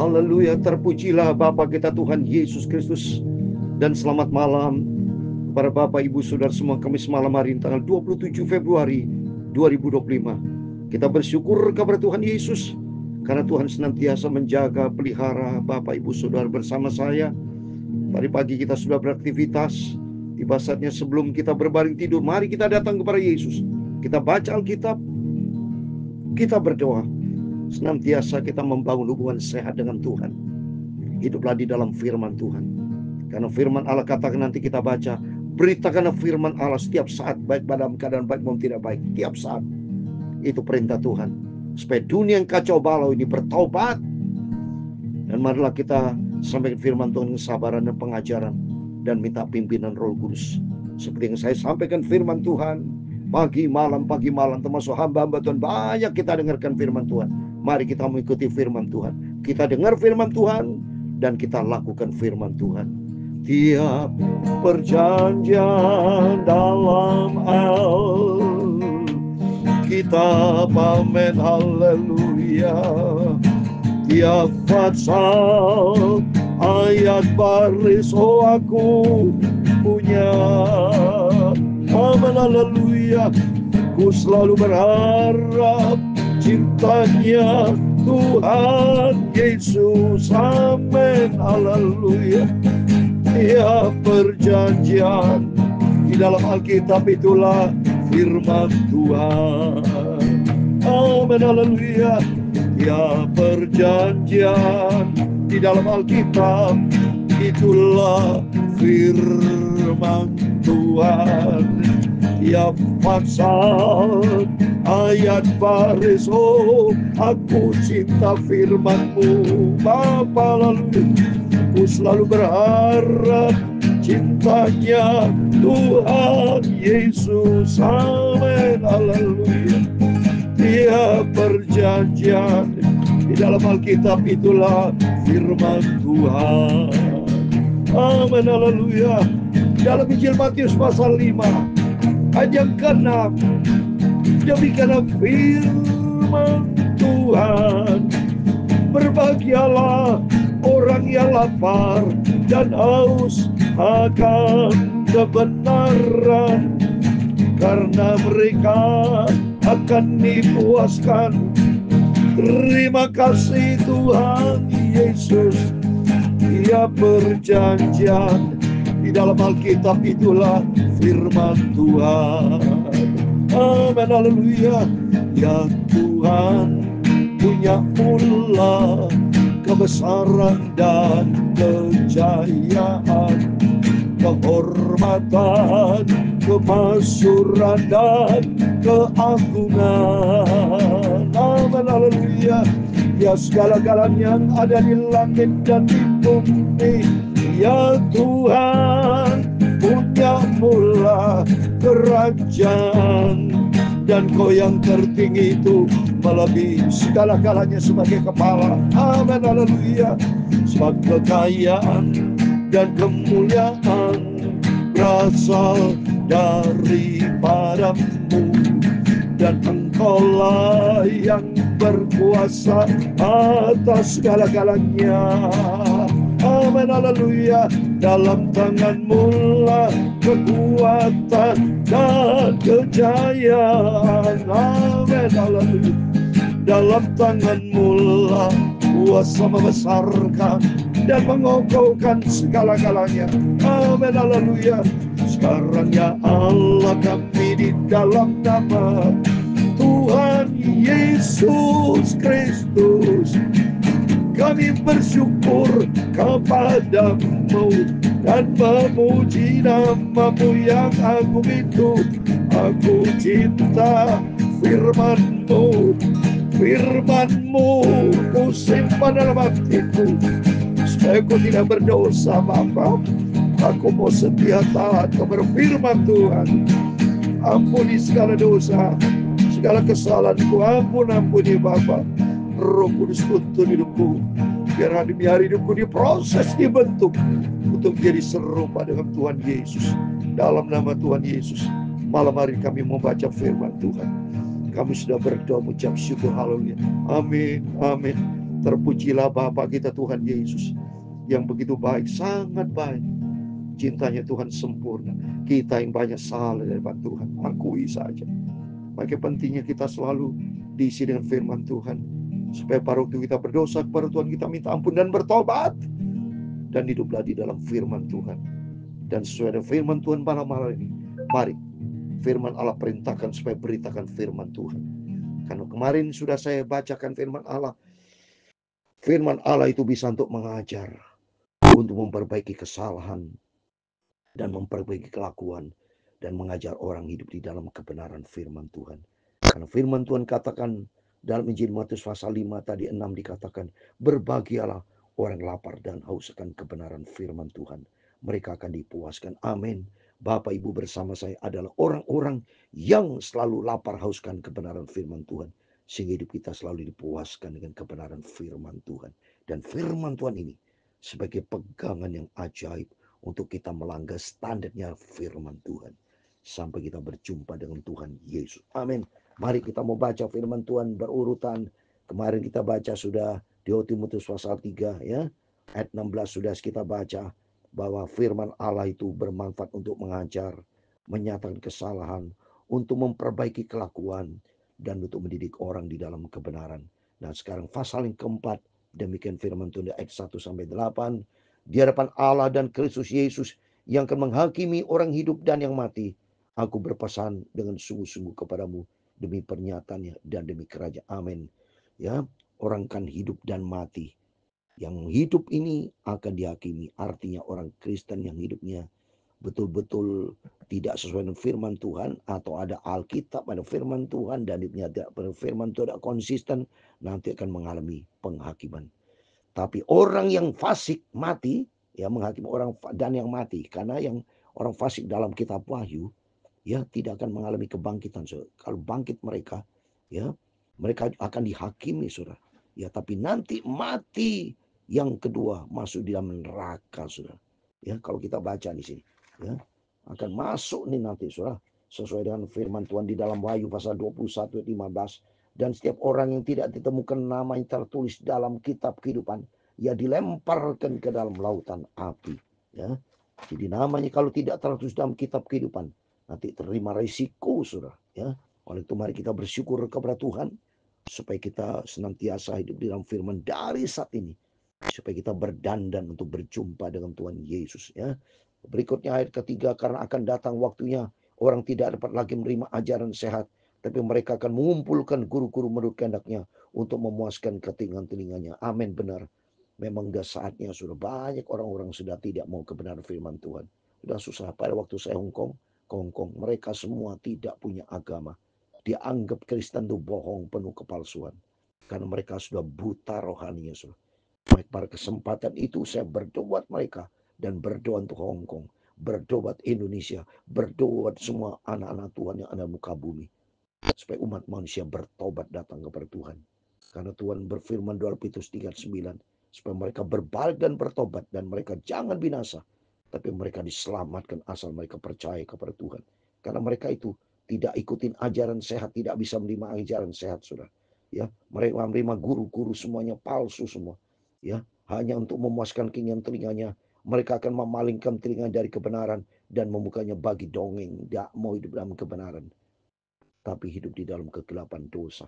Haleluya, terpujilah Bapa kita Tuhan Yesus Kristus. Dan selamat malam kepada Bapak, Ibu, Saudara semua. Kamis malam hari ini tanggal 27 Februari 2025. Kita bersyukur kepada Tuhan Yesus karena Tuhan senantiasa menjaga, pelihara Bapak, Ibu, Saudara bersama saya. Tadi pagi kita sudah beraktivitas. Tiba saatnya sebelum kita berbaring tidur, mari kita datang kepada Yesus. Kita baca Alkitab, kita berdoa. Senantiasa kita membangun hubungan sehat dengan Tuhan. Hiduplah di dalam firman Tuhan. Karena firman Allah katakan, nanti kita baca, beritakanlah firman Allah setiap saat, baik dalam keadaan baik maupun tidak baik. Tiap saat. Itu perintah Tuhan. Supaya dunia yang kacau balau ini bertaubat. Dan marilah kita sampaikan firman Tuhan dengan kesabaran dan pengajaran. Dan minta pimpinan Roh Kudus. Seperti yang saya sampaikan firman Tuhan. Pagi malam, termasuk hamba-hamba Tuhan. Banyak kita dengarkan firman Tuhan. Mari kita mengikuti firman Tuhan. Kita dengar firman Tuhan dan kita lakukan firman Tuhan. Tiap perjanjian dalam Alkitab, amin, haleluya. Tiap pasal, ayat, baris, oh aku punya, amin, haleluya. Ku selalu berharap cintanya Tuhan Yesus, amin, haleluya. Tiap perjanjian di dalam Alkitab itulah firman Tuhan, amin, haleluya. Tiap perjanjian di dalam Alkitab itulah firman Tuhan. Tiap pasal, ayat, baris, oh aku cinta firman-Mu Bapa, lalu ku selalu berharap cintanya Tuhan Yesus, amin, haleluya. Tiap perjanjian di dalam Alkitab itulah firman Tuhan, amin, haleluya. Dalam Injil Matius pasal 5 ayat yang ke-6, demikianlah firman Tuhan, berbahagialah orang yang lapar dan haus akan kebenaran, karena mereka akan dipuaskan. Terima kasih Tuhan Yesus. Tiap perjanjian di dalam Alkitab itulah firman Tuhan, amin, haleluya. Ya Tuhan punya mula kebesaran dan kejayaan, kehormatan, kemasyhuran dan keagungan, amin, haleluya. Ya segala-galanya yang ada di langit dan di bumi, ya Tuhan punya mula kerajaan, dan Kau yang tertinggi itu melebihi segala-galanya sebagai kepala, amin, haleluya. Sebab kekayaan dan kemuliaan berasal daripada-Mu, dan Engkaulah yang berkuasa atas segala-galanya, amin, haleluya. Dalam tangan-Mu lah kekuatan dan kejayaan, amin, haleluya. Dalam tangan-Mu lah kuasa membesarkan dan mengokohkan segala-galanya, amin, haleluya. Sekarang ya Allah, kami di dalam nama Tuhan Yesus Kristus, kami bersyukur kepada-Mu dan memuji nama-Mu yang agung itu. Aku cinta firman-Mu, firman-Mu ku simpan dalam hatiku, supaya aku tidak berdosa Bapa. Aku mau setia taat kepada firman Tuhan. Ampuni segala dosa, segala kesalahanku, ampuni Bapa. Roh Kudus tuntun hidupku, biar hari hidupku diproses, dibentuk untuk jadi serupa dengan Tuhan Yesus. Dalam nama Tuhan Yesus, malam hari kami membaca firman Tuhan. Kami sudah berdoa mengucap syukur, haleluya. Amin, amin. Terpujilah Bapa kita Tuhan Yesus yang begitu baik, sangat baik. Cintanya Tuhan sempurna. Kita yang banyak salah dari Tuhan, akui saja. Maka pentingnya kita selalu diisi dengan firman Tuhan, supaya pada waktu kita berdosa kepada Tuhan, kita minta ampun dan bertobat, dan hiduplah di dalam firman Tuhan. Dan sesuai dengan firman Tuhan malam-malam ini, mari firman Allah perintahkan supaya beritakan firman Tuhan. Karena kemarin sudah saya bacakan firman Allah. Firman Allah itu bisa untuk mengajar, untuk memperbaiki kesalahan, dan memperbaiki kelakuan, dan mengajar orang hidup di dalam kebenaran firman Tuhan. Karena firman Tuhan katakan dalam Injil Matius pasal 5 tadi 6 dikatakan, berbahagialah orang lapar dan haus akan kebenaran firman Tuhan, mereka akan dipuaskan. Amin. Bapak Ibu bersama saya adalah orang-orang yang selalu lapar hauskan kebenaran firman Tuhan, sehingga hidup kita selalu dipuaskan dengan kebenaran firman Tuhan. Dan firman Tuhan ini sebagai pegangan yang ajaib untuk kita melanggar standarnya firman Tuhan, sampai kita berjumpa dengan Tuhan Yesus. Amin. Mari kita mau baca firman Tuhan berurutan. Kemarin kita baca sudah di Timotius pasal 3 ya. Ayat 16 sudah kita baca bahwa firman Allah itu bermanfaat untuk mengajar, menyatakan kesalahan, untuk memperbaiki kelakuan, dan untuk mendidik orang di dalam kebenaran. Nah sekarang pasal yang keempat, demikian firman Tuhan ayat 1 sampai 8. Di hadapan Allah dan Kristus Yesus yang akan menghakimi orang hidup dan yang mati, aku berpesan dengan sungguh-sungguh kepadamu demi pernyataannya dan demi kerajaan. Amin. Ya, orang kan hidup dan mati. Yang hidup ini akan dihakimi. Artinya orang Kristen yang hidupnya betul-betul tidak sesuai dengan firman Tuhan, atau ada Alkitab, ada firman Tuhan, dan hidupnya tidak pada firman Tuhan, tidak konsisten, nanti akan mengalami penghakiman. Tapi orang yang fasik mati, ya, menghakimi orang dan yang mati. Karena yang orang fasik dalam kitab Wahyu, ya, tidak akan mengalami kebangkitan. So, kalau bangkit mereka, ya, mereka akan dihakimi, saudara. Ya, tapi nanti mati yang kedua masuk di dalam neraka, saudara. Ya, kalau kita baca di sini, ya, akan masuk nih nanti, saudara, sesuai dengan firman Tuhan di dalam Wahyu pasal 21 ayat 15. Dan setiap orang yang tidak ditemukan namanya tertulis dalam kitab kehidupan, ya dilemparkan ke dalam lautan api. Ya, jadi namanya kalau tidak tertulis dalam kitab kehidupan, nanti terima risiko, saudara. Ya, oleh itu mari kita bersyukur kepada Tuhan supaya kita senantiasa hidup di dalam firman dari saat ini, supaya kita berdandan untuk berjumpa dengan Tuhan Yesus. Ya, berikutnya ayat ketiga, karena akan datang waktunya orang tidak dapat lagi menerima ajaran sehat, tapi mereka akan mengumpulkan guru-guru menurut kehendaknya untuk memuaskan ketinggalan-telinganya. Amin, benar. Memang sudah saatnya, sudah banyak orang-orang sudah tidak mau kebenaran firman Tuhan. Sudah susah. Pada waktu saya ke Hong Kong, mereka semua tidak punya agama. Dianggap Kristen itu bohong, penuh kepalsuan. Karena mereka sudah buta rohaninya. Baik, pada kesempatan itu saya berdoa mereka dan berdoa untuk Hong Kong, berdoa Indonesia, berdoa semua anak-anak Tuhan yang ada di muka bumi, supaya umat manusia bertobat datang kepada Tuhan. Karena Tuhan berfirman dalam Petrus 3:9, supaya mereka berbalik dan bertobat, dan mereka jangan binasa, tapi mereka diselamatkan asal mereka percaya kepada Tuhan. Karena mereka itu tidak ikutin ajaran sehat, tidak bisa menerima ajaran sehat, saudara. Ya, mereka menerima guru-guru semuanya palsu semua. Ya, hanya untuk memuaskan keinginan telinganya, mereka akan memalingkan telinga dari kebenaran dan membukanya bagi dongeng. Tidak mau hidup dalam kebenaran, tapi hidup di dalam kegelapan dosa.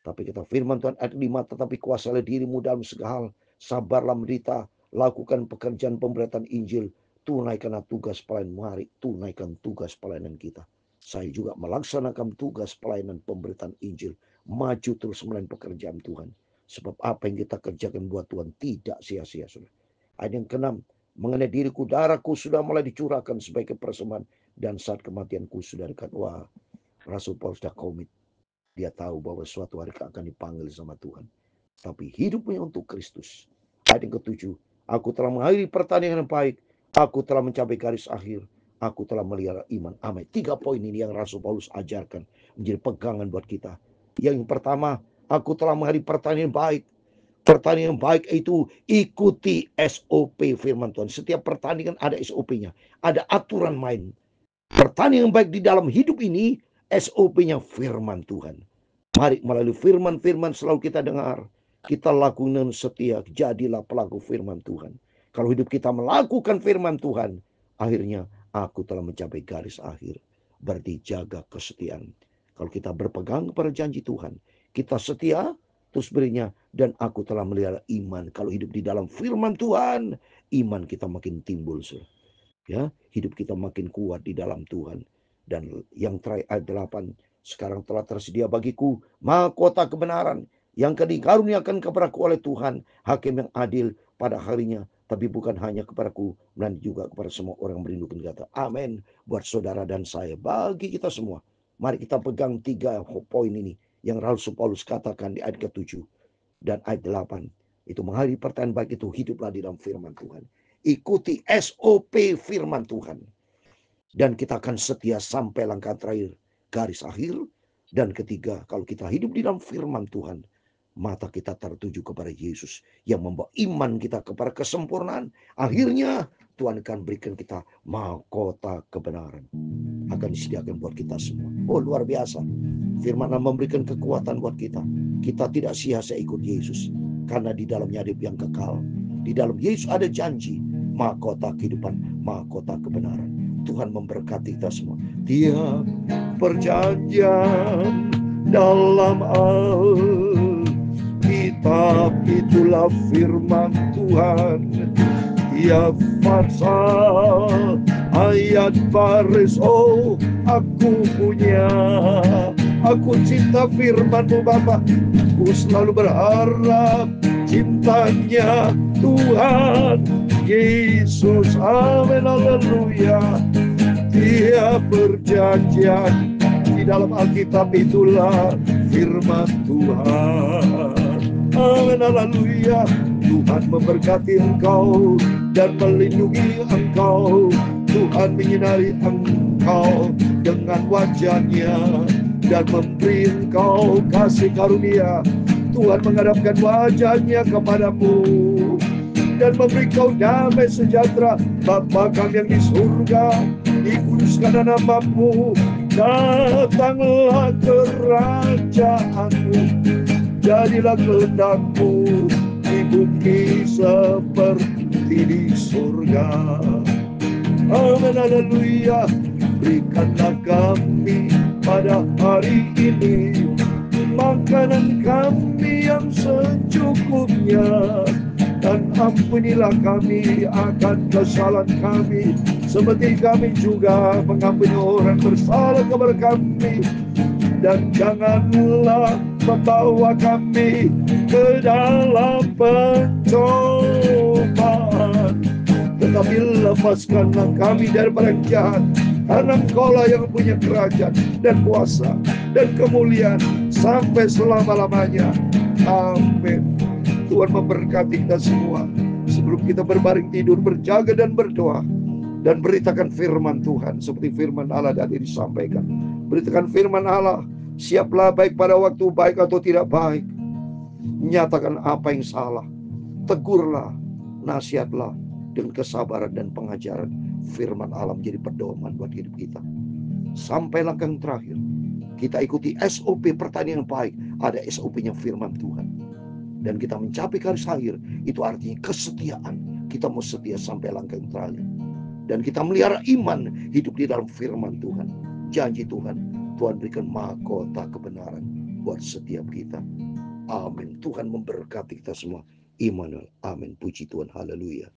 Tapi kata firman Tuhan ayat 5, tetapi kuasailah dirimu dalam segala hal, sabarlah menderita, lakukan pekerjaan pemberitaan Injil, tunaikanlah tugas pelayanan. Mari tunaikan tugas pelayanan kita. Saya juga melaksanakan tugas pelayanan pemberitaan Injil, maju terus melayani pekerjaan Tuhan. Sebab apa yang kita kerjakan buat Tuhan tidak sia-sia, saudara. Ayat yang ke-6, mengenai diriku, darahku sudah mulai dicurahkan sebagai persembahan, dan saat kematianku sudah dekat. Wah, Rasul Paulus sudah komit. Dia tahu bahwa suatu hari akan dipanggil sama Tuhan. Tapi hidupnya untuk Kristus. Ayat yang ke-7, aku telah mengakhiri pertandingan yang baik, aku telah mencapai garis akhir, aku telah melihara iman. Amin. 3 poin ini yang Rasul Paulus ajarkan menjadi pegangan buat kita. Yang pertama, aku telah mengakhiri pertandingan yang baik. Pertandingan yang baik itu ikuti SOP firman Tuhan. Setiap pertandingan ada SOP-nya, ada aturan main. Pertandingan yang baik di dalam hidup ini, SOP-nya firman Tuhan. Mari melalui firman-firman selalu kita dengar. kita lakukan setia, jadilah pelaku firman Tuhan. Kalau hidup kita melakukan firman Tuhan, akhirnya aku telah mencapai garis akhir. Berarti jaga kesetiaan. Kalau kita berpegang kepada janji Tuhan, kita setia, terus berinya, dan aku telah melihara iman. Kalau hidup di dalam firman Tuhan, iman kita makin timbul. Ya, hidup kita makin kuat di dalam Tuhan. Dan yang terakhir ayat 8, sekarang telah tersedia bagiku mahkota kebenaran yang dikaruniakan kepadaku oleh Tuhan, hakim yang adil pada harinya, tapi bukan hanya kepadaku, melainkan juga kepada semua orang yang merindukan kata. Amin. Buat saudara dan saya, bagi kita semua, mari kita pegang 3 poin ini yang Rasul Paulus katakan di ayat ke-7 dan ayat 8. Itu menghadiri pertanyaan baik itu, hiduplah di dalam firman Tuhan. Ikuti SOP firman Tuhan. Dan kita akan setia sampai langkah terakhir, garis akhir. Dan ketiga, kalau kita hidup di dalam firman Tuhan, mata kita tertuju kepada Yesus yang membawa iman kita kepada kesempurnaan. Akhirnya Tuhan akan berikan kita mahkota kebenaran. Akan disediakan buat kita semua. Oh, luar biasa. Firman Allah memberikan kekuatan buat kita. Kita tidak sia-sia ikut Yesus. Karena di dalamnya ada yang kekal. Di dalam Yesus ada janji. Mahkota kehidupan, mahkota kebenaran. Tuhan memberkati kita semua. Tiap perjanjian dalam Alkitab itulah firman Tuhan. Tiap pasal, ayat baris, oh aku punya. Aku cinta firman-Mu Bapa. Aku selalu berharap cintanya Tuhan Yesus. Amin, haleluya. Tiap perjanjian di dalam Alkitab itulah firman Tuhan. Amin, haleluya. Tuhan memberkati engkau dan melindungi engkau. Tuhan menyinari engkau dengan wajahnya dan memberi engkau kasih karunia. Tuhan menghadapkan wajahnya kepadamu dan memberi kau damai sejahtera. Bapa kami yang di surga, dikuduskan namamu, datanglah kerajaanmu, jadilah kehendakmu di bumi seperti di surga. Amin, haleluya. Berikanlah kami pada hari ini makanan kami yang secukupnya, dan ampunilah kami akan kesalahan kami, seperti kami juga mengampuni orang bersalah kepada kami. Dan janganlah membawa kami ke dalam pencobaan, tetapi lepaskanlah kami daripada yang jahat. Karena Engkaulah yang punya kerajaan dan kuasa dan kemuliaan sampai selama-lamanya. Amin. Tuhan memberkati kita semua. Sebelum kita berbaring tidur, berjaga dan berdoa, dan beritakan firman Tuhan seperti firman Allah tadi disampaikan. Beritakan firman Allah. Siaplah baik pada waktu baik atau tidak baik. Nyatakan apa yang salah. Tegurlah, nasihatlah dengan kesabaran dan pengajaran. Firman Allah menjadi pedoman buat hidup kita. Sampai langkah yang terakhir, kita ikuti SOP pertanian yang baik. Ada SOP-nya firman Tuhan. Dan kita mencapai garis akhir. Itu artinya kesetiaan. Kita mau setia sampai langkah yang terakhir. Dan kita melihara iman hidup di dalam firman Tuhan. Janji Tuhan, Tuhan berikan mahkota kebenaran buat setiap kita. Amin. Tuhan memberkati kita semua. Immanuel. Amin. Puji Tuhan. Haleluya.